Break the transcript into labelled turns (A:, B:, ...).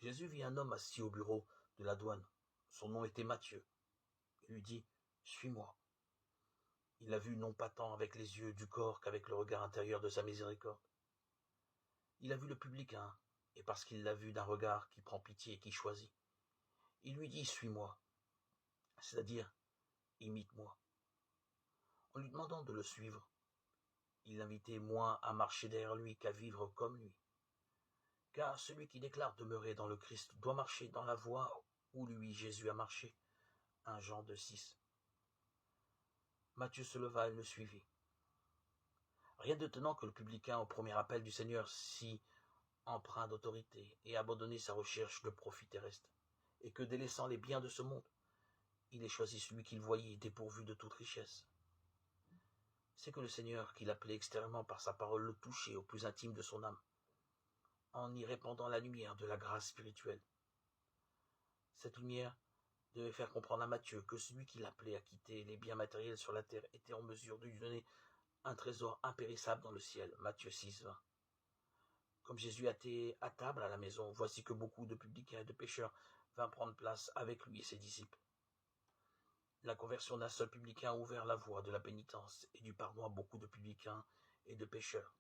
A: Jésus vit un homme assis au bureau de la douane. Son nom était Matthieu. Il lui dit « Suis-moi ». Il l'a vu non pas tant avec les yeux du corps qu'avec le regard intérieur de sa miséricorde. Il a vu le publicain, et parce qu'il l'a vu d'un regard qui prend pitié et qui choisit, il lui dit « Suis-moi », c'est-à-dire « Imite-moi ». En lui demandant de le suivre, il l'invitait moins à marcher derrière lui qu'à vivre comme lui. Car celui qui déclare demeurer dans le Christ doit marcher dans la voie où lui Jésus a marché. 1 Jean 2,6. Matthieu se leva et le suivit. Rien d'étonnant que le publicain, au premier appel du Seigneur, si empreint d'autorité et abandonné sa recherche de profit terrestre, et que, délaissant les biens de ce monde, il ait choisi celui qu'il voyait dépourvu de toute richesse. C'est que le Seigneur, qui l'appelait extérieurement par sa parole, le touchait au plus intime de son âme, en y répandant la lumière de la grâce spirituelle. Cette lumière devait faire comprendre à Matthieu que celui qui l'appelait à quitter les biens matériels sur la terre était en mesure de lui donner un trésor impérissable dans le ciel. Matthieu 6, 20. Comme Jésus était à table à la maison, voici que beaucoup de publicains et de pécheurs vinrent prendre place avec lui et ses disciples. La conversion d'un seul publicain a ouvert la voie de la pénitence et du pardon à beaucoup de publicains et de pécheurs.